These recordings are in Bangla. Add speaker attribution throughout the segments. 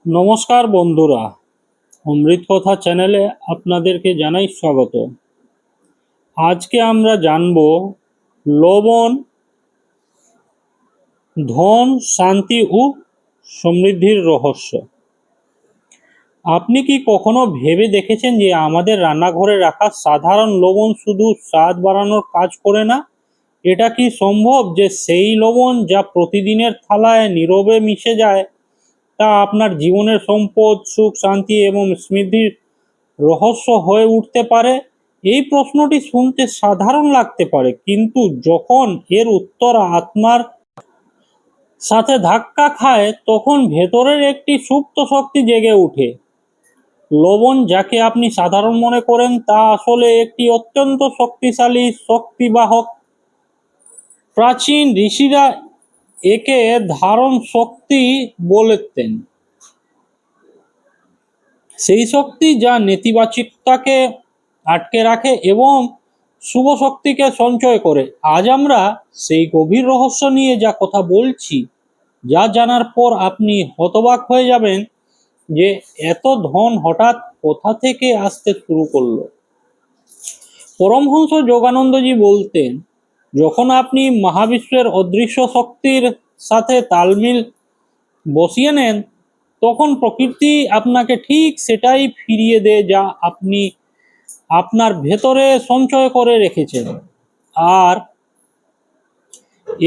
Speaker 1: নমস্কার বন্ধুরা, অমৃত কথা চ্যানেলে আপনাদেরকে জানাই স্বাগত। আজকে আমরা জানব লবণ ধন, শান্তি ও সমৃদ্ধির রহস্য। আপনি কি কখনো ভেবে দেখেছেন যে আমাদের রান্নাঘরে রাখা সাধারণ লবণ শুধু স্বাদ বাড়ানোর কাজ করে না? এটা কি সম্ভব যে সেই লবণ যা প্রতিদিনের থালায় নীরবে মিশে যায় তা আপনার জীবনের সম্পদ, সুখ, শান্তি এবং সমৃদ্ধির রহস্য হয়ে উঠতে পারে? এই প্রশ্নটি শুনতে সাধারণ লাগতে পারে, কিন্তু যখন এর উত্তর আত্মার সাথে ধাক্কা খায় তখন ভেতরের একটি সুপ্ত শক্তি জেগে ওঠে। লবণ যাকে আপনি সাধারণ মনে করেন তা আসলে একটি অত্যন্ত শক্তিশালী শক্তিবাহক। প্রাচীন ঋষিরা একে ধারণ শক্তি বলতেন, সেই শক্তি যা নেতিবাচকতাকে আটকে রাখে এবং শুভ শক্তিকে সঞ্চয় করে। আজ আমরা সেই গভীর রহস্য নিয়ে যা কথা বলছি, যা জানার পর আপনি হতবাক হয়ে যাবেন যে এত ধন হঠাৎ কোথা থেকে আসতে শুরু করলো। পরমহংস যোগানন্দজি বলতেন, যখন আপনি মহাবিশ্বের অদৃশ্য শক্তির সাথে তালমিল বসিয়ে নেন, তখন প্রকৃতি আপনাকে ঠিক সেটাই ফিরিয়ে দেয় যা আপনি আপনার ভেতরে সঞ্চয় করে রেখেছেন। আর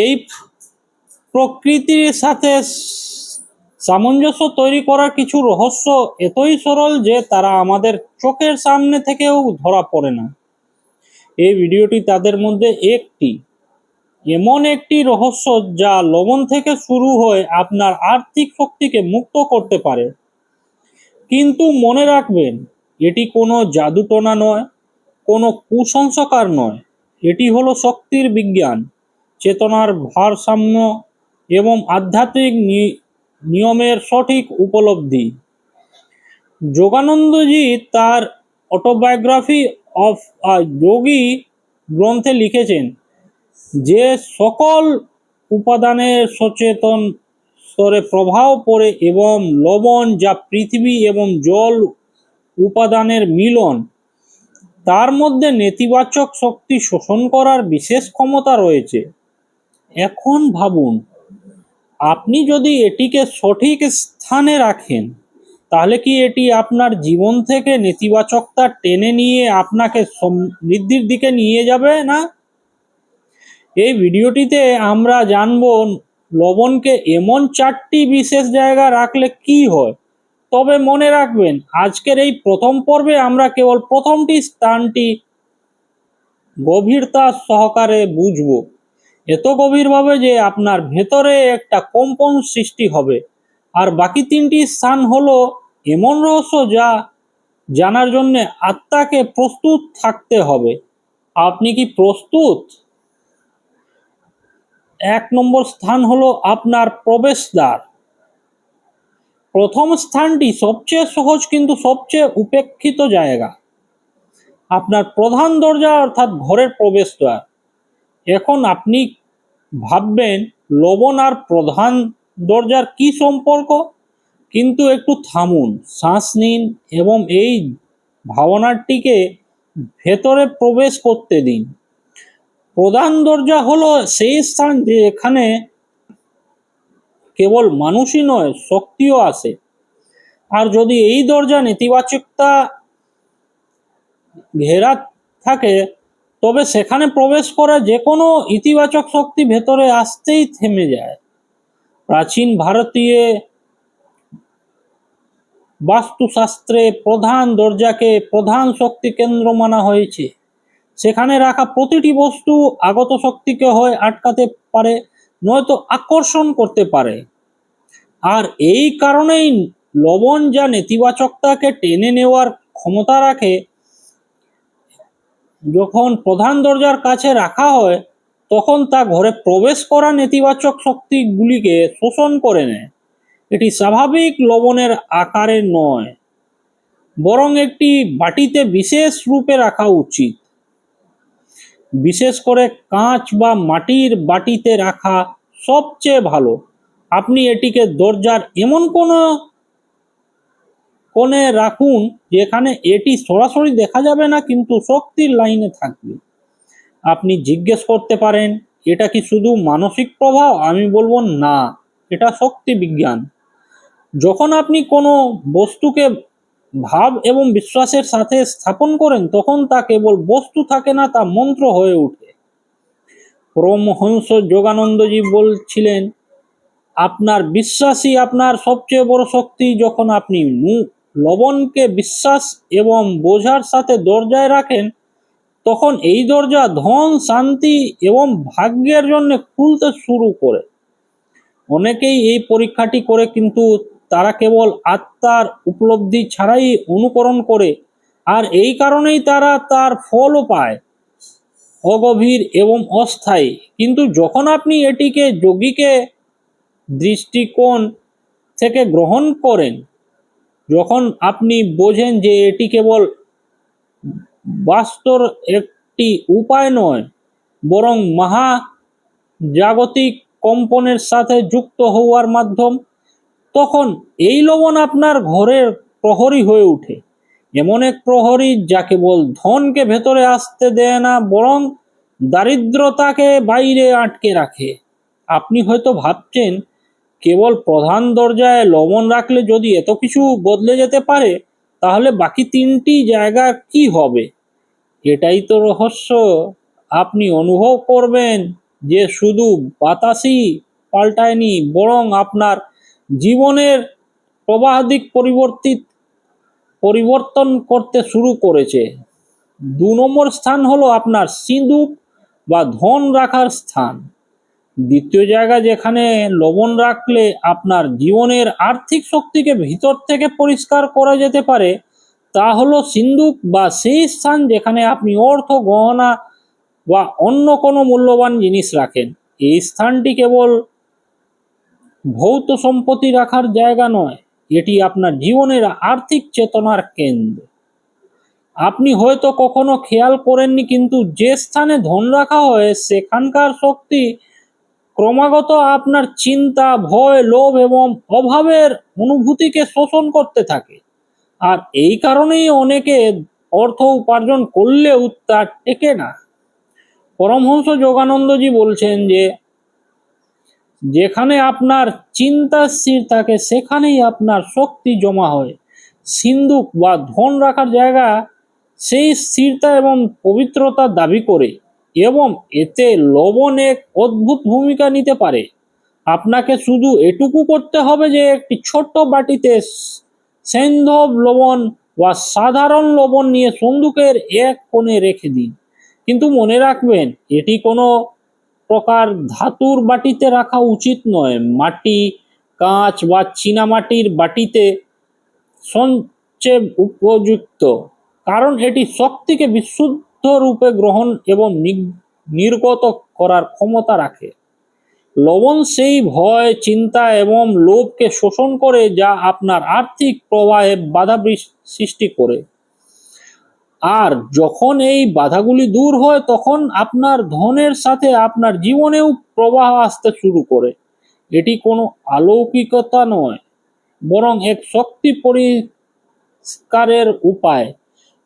Speaker 1: এই প্রকৃতির সাথে সামঞ্জস্য তৈরি করার কিছু রহস্য এতই সরল যে তারা আমাদের চোখের সামনে থেকেও ধরা পড়ে না। এই ভিডিওটি তাদের মধ্যে একটি, এমন একটি রহস্য যা লবণ থেকে শুরু হয়ে আপনার আর্থিক শক্তিকে মুক্ত করতে পারে। কিন্তু মনে রাখবেন, এটি কোনো জাদুটোনা নয়, কোনো কুসংস্কার নয়। এটি হলো শক্তির বিজ্ঞান, চেতনার ভারসাম্য এবং আধ্যাত্মিক নিয়মের সঠিক উপলব্ধি। যোগানন্দজি তার অটোবায়োগ্রাফি অফ আ যোগী গ্রন্থে লিখেছেন যে সকল উপাদানের সচেতন স্তরে প্রভাব পড়ে এবং লবণ যা পৃথিবী এবং জল উপাদানের মিলন, তার মধ্যে নেতিবাচক শক্তি শোষণ করার বিশেষ ক্ষমতা রয়েছে। এখন ভাবুন, আপনি যদি এটিকে সঠিক স্থানে রাখেন, তাহলে কি এটি আপনার জীবন থেকে নেতিবাচকতা টেনে নিয়ে আপনাকে সমৃদ্ধির দিকে নিয়ে যাবে না? এই ভিডিওটিতে আমরা জানব লবণকে এমন 4টি বিশেষ জায়গা রাখলে কি হয়। তবে মনে রাখবেন, আজকের এই প্রথম পর্বে আমরা কেবল প্রথমটি স্থানটি গভীরতা সহকারে বুঝব, এত গভীরভাবে যে আপনার ভেতরে একটা কম্পন সৃষ্টি হবে। আর বাকি 3টি স্থান হলো এমন রহস্য যা জানার জন্য আত্মাকে প্রস্তুত থাকতে হবে। আপনি কি প্রস্তুত? 1 নম্বর স্থান হলো আপনার প্রবেশদ্বার। প্রথম স্থানটি সবচেয়ে সহজ কিন্তু সবচেয়ে উপেক্ষিত জায়গা, আপনার প্রধান দরজা অর্থাৎ ঘরের প্রবেশদ্বার। এখন আপনি ভাববেন, লবণ আর প্রধান দরজার কি সম্পর্ক? কিন্তু একটু থামুন, শ্বাস নিন এবং এই ভাবনাটিকে ভেতরে প্রবেশ করতে দিন। প্রধান দরজা হলো সেই স্থান যেখানে কেবল মানুষই নয়, শক্তিও আসে। আর যদি এই দরজা নেতিবাচকতা ঘেরা থাকে, তবে সেখানে প্রবেশ করা যে কোনো ইতিবাচক শক্তি ভেতরে আসতেই থেমে যায়। প্রাচীন ভারতীয় বাস্তুশাস্ত্রে প্রধান দরজাকে প্রধান শক্তি কেন্দ্র মানা হয়েছে। সেখানে রাখা প্রতিটি বস্তু আগত শক্তিকে হয় আটকাতে পারে, নয়তো আকর্ষণ করতে পারে। আর এই কারণেই লবণ যা নেতিবাচকতাকে টেনে নেওয়ার ক্ষমতা রাখে, যখন প্রধান দরজার কাছে রাখা হয় তখন তা ঘরে প্রবেশ করা নেতিবাচক শক্তিগুলিকে শোষণ করে নেয়। এটি স্বাভাবিক লবণের আকারে নয়, বরং একটি বাটিতে বিশেষ রূপে রাখা উচিত। বিশেষ করে কাঁচ বা মাটির বাটিতে রাখা সবচেয়ে ভালো। আপনি এটিকে দরজার এমন কোনো কোণে রাখুন, যেখানে এটি সরাসরি দেখা যাবে না কিন্তু শক্তির লাইনে থাকবে। আপনি জিজ্ঞেস করতে পারেন, এটা কি শুধু মানসিক প্রভাব? আমি বলবো না, এটা শক্তি বিজ্ঞান। যখন আপনি কোনো বস্তুকে ভাব এবং বিশ্বাসের সাথে স্থাপন করেন, তখন তা কেবল বস্তু থাকে না, তা মন্ত্র হয়ে ওঠে। পরমহংস যোগানন্দজি বলছিলেন, আপনার বিশ্বাসই আপনার সবচেয়ে বড় শক্তি। যখন আপনি লবণকে বিশ্বাস এবং বোঝার সাথে দরজায় রাখেন, তখন এই দরজা ধন, শান্তি এবং ভাগ্যের জন্য খুলতে শুরু করে। অনেকেই এই পরীক্ষাটি করে, কিন্তু তারা কেবল আত্মার উপলব্ধি ছাড়াই অনুকরণ করে, আর এই কারণেই তারা তার ফলও পায়, অগভীর এবং অস্থায়ী। কিন্তু যখন আপনি এটিকে যোগীকে দৃষ্টিকোণ থেকে গ্রহণ করেন, যখন আপনি বোঝেন যে এটি কেবল বাস্তর একটি উপায় নয়, বরং জাগতিক কম্পনের সাথে যুক্ত হওয়ার মাধ্যম, তখন এই লবণ আপনার ঘরের প্রহরী হয়ে ওঠে। এমন এক প্রহরী যা কেবল ধনকে ভেতরে আসতে দেয় না, বরং দারিদ্রতাকে বাইরে আটকে রাখে। আপনি হয়তো ভাবছেন, কেবল প্রধান দরজায় লবণ রাখলে যদি এত কিছু বদলে যেতে পারে, তাহলে বাকি তিনটি জায়গা কি হবে? এটাই তো রহস্য। আপনি অনুভব করবেন যে শুধু বাতাসই পাল্টায়নি, বরং আপনার জীবনের প্রবাহিক পরিবর্তন করতে শুরু করেছে। 2 নম্বর স্থান হলো আপনার সিঁদুক বা ধন রাখার স্থান। দ্বিতীয় জায়গা যেখানে লবণ রাখলে আপনার জীবনের আর্থিক শক্তিকে ভিতর থেকে পরিষ্কার করা যেতে পারে, তা হলো সিন্দুক, বা সেই স্থান যেখানে আপনি অর্থ, গহনা বা অন্য কোনো মূল্যবান জিনিস রাখেন। এই স্থানটি কেবল ভৌত সম্পত্তি রাখার জায়গা নয়, এটি আপনার জীবনের আর্থিক চেতনার কেন্দ্র। আপনি হয়তো কখনো খেয়াল করেননি, কিন্তু যে স্থানে ধন রাখা হয়, সেখানকার শক্তি ক্রমাগত আপনার চিন্তা, ভয়, লোভ এবং অভাবের অনুভূতিকে শোষণ করতে থাকে। আর এই কারণেই অনেকে অর্থ উপার্জন করলেও তা টেকে না। পরমহংস যোগানন্দজি বলছেন যে, যেখানে আপনার চিন্তা স্থির থাকে, সেখানেই আপনার শক্তি জমা হয়। সিন্দুক বা ধন রাখার জায়গা সেই স্থিরতা এবং পবিত্রতার দাবি করে, এবং এতে লবণ এক অদ্ভুত ভূমিকা নিতে পারে। আপনাকে শুধু এটুকু করতে হবে যে একটি ছোট্ট বাটিতে সেন্ধব লবণ বা সাধারণ লবণ নিয়ে সন্দুকের এক কোণে রেখে দিন। কিন্তু মনে রাখবেন, এটি কোনো প্রকার ধাতুর বাটিতে রাখা উচিত নয়। মাটি, কাঁচ বা চীনামাটির বাটিতে সবচেয়ে উপযুক্ত, কারণ এটি শক্তিকে বিশুদ্ধ রূপে গ্রহণ এবং নির্গত করার ক্ষমতা রাখে। লবণ সেই ভয়, চিন্তা এবং লোভকে শোষণ করে, যা আপনার আর্থিক প্রবাহে বাধা সৃষ্টি করে। আর যখন এই বাধাগুলি দূর হয়, তখন আপনার ধনের সাথে আপনার জীবনেও প্রবাহ আসতে শুরু করে। এটি কোনো অলৌকিকতা নয়, বরং এক শক্তি পরিষ্কারের উপায়।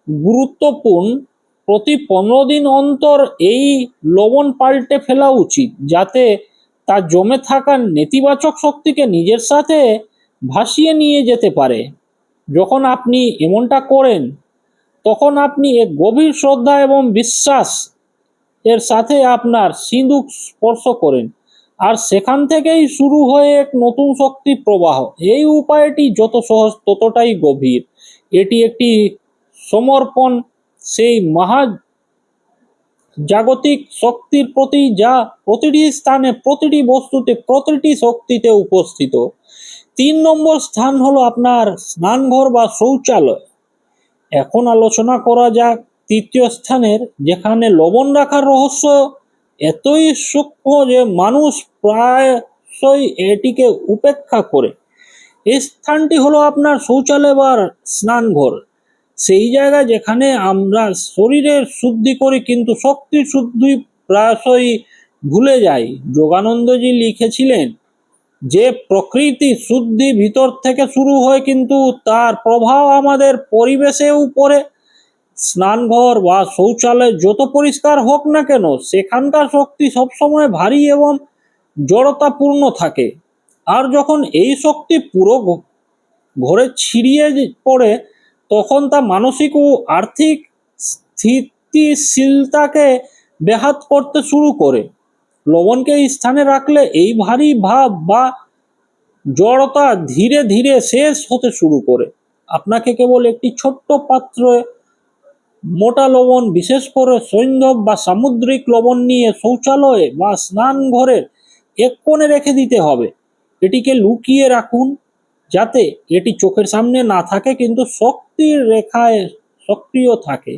Speaker 1: গুরুত্বপূর্ণ, প্রতি 15 দিন অন্তর এই লবণ পাল্টে ফেলা উচিত, যাতে তা জমে থাকা নেতিবাচক শক্তিকে নিজের সাথে ভাসিয়ে নিয়ে যেতে পারে। যখন আপনি এমনটা করেন, তখন আপনি এক গভীর শ্রদ্ধা এবং বিশ্বাস এর সাথে আপনার সিঁদুক স্পর্শ করেন, আর সেখান থেকেই শুরু হয় এক নতুন শক্তি প্রবাহ। এই উপায়টি যত সহজ, ততটাই গভীর। এটি একটি সমর্পণ সেই জাগতিক শক্তির প্রতি, যা প্রতিটি স্থানে, প্রতিটি বস্তুতে, প্রতিটি শক্তিতে উপস্থিত। 3 নম্বর স্থান হলো আপনার স্নানঘর বা শৌচালয়। এখন আলোচনা করা যাক তৃতীয় স্থানের, যেখানে লবণ রাখার রহস্য এতই সূক্ষ্ম যে মানুষ প্রায়শই এটিকে উপেক্ষা করে। এই স্থানটি হলো আপনার শৌচালয় বা স্নানঘর, সেই জায়গা যেখানে আমরা শরীরের শুদ্ধি করি, কিন্তু শক্তির শুদ্ধি প্রায়শই ভুলে যাই। যোগানন্দজি লিখেছিলেন, যে প্রকৃতি শুদ্ধি ভিতর থেকে শুরু হয়, কিন্তু তার প্রভাব আমাদের পরিবেশেও পড়ে। স্নানঘর বা শৌচালয় যত পরিষ্কার হোক না কেন, সেখানকার শক্তি সবসময় ভারী এবং জড়তাপূর্ণ থাকে। আর যখন এই শক্তি পুরো ঘরে ছিড়িয়ে পড়ে, তখন তা মানসিক ও আর্থিক স্থিতিশীলতাকে ব্যাহত করতে শুরু করে। লবণকে এই স্থানে রাখলে এই ভারী ভাব বা জড়তা ধীরে ধীরে শেষ হতে শুরু করে। আপনাকে কেবল একটি ছোট্ট পাত্রে মোটা লবণ, বিশেষ করে সৈন্ধব বা সামুদ্রিক লবণ নিয়ে শৌচালয়ে বা স্নান ঘরের এক কোণে রেখে দিতে হবে। এটিকে লুকিয়ে রাখুন, যাতে এটি চোখের সামনে না থাকে কিন্তু শক্তির রেখায় সক্রিয় থাকে।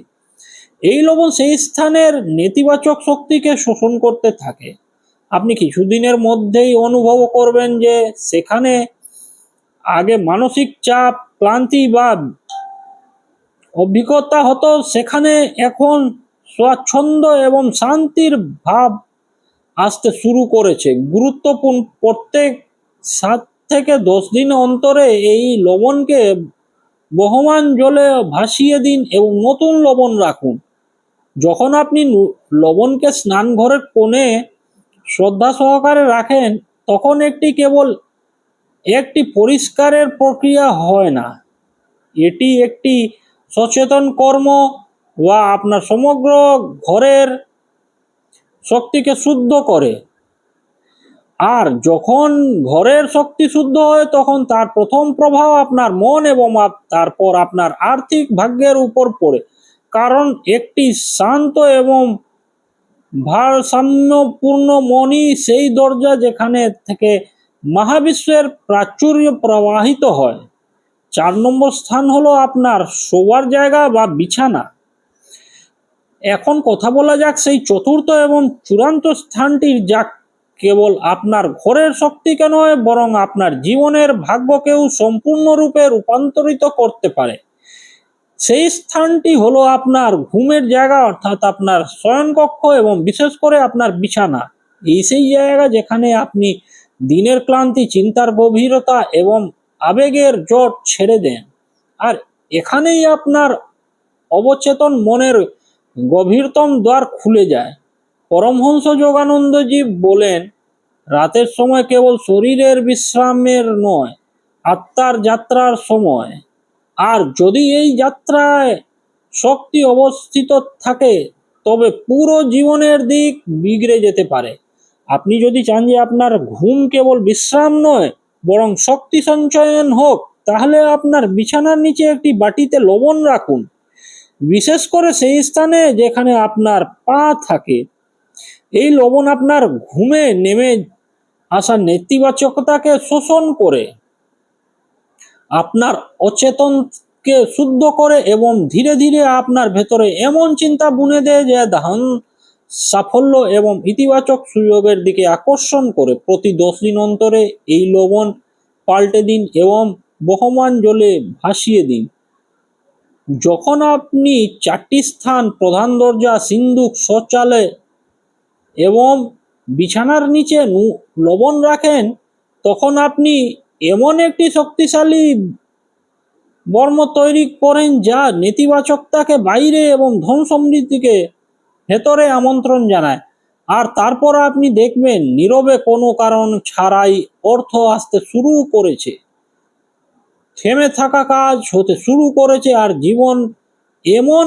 Speaker 1: এই লবণ সেই স্থানের নেতিবাচক শক্তিকে শোষণ করতে থাকে। আপনি কিছুদিনের মধ্যেই অনুভব করবেন যে সেখানে আগে মানসিক চাপ, ক্লান্তি বা অভিজ্ঞতা হতো, সেখানে এখন স্বাচ্ছন্দ্য এবং শান্তির ভাব আসতে শুরু করেছে। গুরুত্বপূর্ণ, প্রত্যেক 7 থেকে 10 দিন অন্তরে এই লবণকে বহমান জলে ভাসিয়ে দিন এবং নতুন লবণ রাখুন। যখন আপনি লবণকে স্নানঘরের কোণে শ্রদ্ধা সহকারে রাখেন, তখন এটি কেবল একটি পরিষ্কারের প্রক্রিয়া হয় না, এটি একটি সচেতন কর্ম, বা আপনার সমগ্র ঘরের শক্তিকে শুদ্ধ করে। আর যখন ঘরের শক্তি শুদ্ধ হয়, তখন তার প্রথম প্রভাব আপনার মন এবং তারপর আপনার আর্থিক ভাগ্যের উপর পড়ে। কারণ একটি শান্ত এবং ভারসাম্যপূর্ণ মনই সেই দরজা যেখানে থেকে মহাবিশ্বের প্রাচুর্য প্রবাহিত হয়। 4 নম্বর স্থান হলো আপনার শোবার জায়গা বা বিছানা। এখন কথা বলা যাক সেই চতুর্থ এবং চূড়ান্ত স্থানটির, যা কেবল আপনার ঘরের শক্তিকে নয়, বরং আপনার জীবনের ভাগ্যকেও সম্পূর্ণরূপে রূপান্তরিত করতে পারে। সেই স্থানটি হলো আপনার ঘুমের জায়গা, অর্থাৎ আপনার শয়নকক্ষ এবং বিশেষ করে আপনার বিছানা। এই সেই জায়গা যেখানে আপনি দিনের ক্লান্তি, চিন্তার গভীরতা এবং আবেগের জট ছেড়ে দেন। আর এখানেই আপনার অবচেতন মনের গভীরতম দ্বার খুলে যায়। পরমহংস যোগানন্দজি বলেন, রাতের সময় কেবল শরীরের বিশ্রামের নয়, আত্মার যাত্রার সময়। আর যদি এই যাত্রায় শক্তি অবস্থিত থাকে, তবে পুরো জীবনের দিক বিগড়ে যেতে পারে। আপনি যদি চান যে আপনার ঘুম কেবল বিশ্রাম নয়, বরং শক্তি সঞ্চয়ন হোক, তাহলে আপনার বিছানার নিচে একটি বাটিতে লবণ রাখুন, বিশেষ করে সেই স্থানে যেখানে আপনার পা থাকে। এই লবণ আপনার ঘুমে নেমে আসা নেতিবাচকতাকে শোষণ করে, আপনার অচেতনকে শুদ্ধ করে এবং ধীরে ধীরে আপনার ভেতরে এমন চিন্তা বুনে দেয় যে ধন, সাফল্য এবং ইতিবাচক সুযোগের দিকে আকর্ষণ করে। প্রতি 10 দিন অন্তরে এই লবণ পাল্টে দিন এবং বহমান জলে ভাসিয়ে দিন। যখন আপনি 4টি স্থান, প্রধান দরজা, সিন্দুক, শৌচালয় এবং বিছানার নিচে লবণ রাখেন, তখন আপনি এমন একটি শক্তিশালী বর্ম তৈরি করেন যা নেতিবাচকতাকে বাইরে এবং ধন সমৃদ্ধিকে ভেতরে আমন্ত্রণ জানায়। আর তারপর আপনি দেখবেন নীরবে, কোনো কারণ ছাড়াই অর্থ আসতে শুরু করেছে, থেমে থাকা কাজ হতে শুরু করেছে, আর জীবন এমন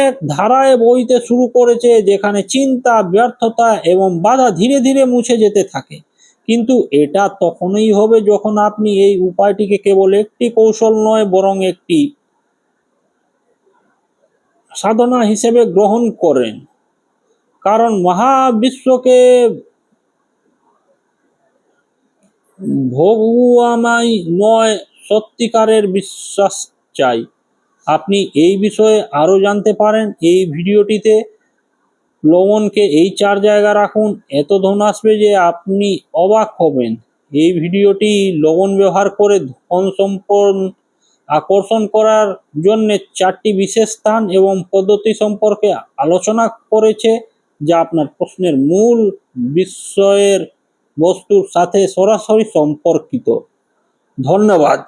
Speaker 1: এক ধারায় বইতে শুরু করেছে যেখানে চিন্তা, ব্যর্থতা এবং বাধা ধীরে ধীরে মুছে যেতে থাকে। কিন্তু এটা তখনই হবে যখন আপনি এই উপায়টিকে কেবল একটি কৌশল নয়, বরং একটি সাধনা হিসেবে গ্রহণ করেন। কারণ মহাবিশ্বকে ভগুয়ামাই নয়, সত্যিকারের বিশ্বাস চাই। আপনি এই বিষয়ে আরো জানতে পারেন এই ভিডিওটিতে। লবণকে এই 4 জায়গায় রাখুন, এত ধন আসবে যে আপনি অবাক হবেন। এই ভিডিওটি লবণ ব্যবহার করে ধন সম্পদ আকর্ষণ করার জন্য 4টি বিশেষ স্থান এবং পদ্ধতি সম্পর্কে আলোচনা করেছে, যা আপনার প্রশ্নের মূল বিষয়ের বস্তুর সাথে সরাসরি সম্পর্কিত। ধন্যবাদ।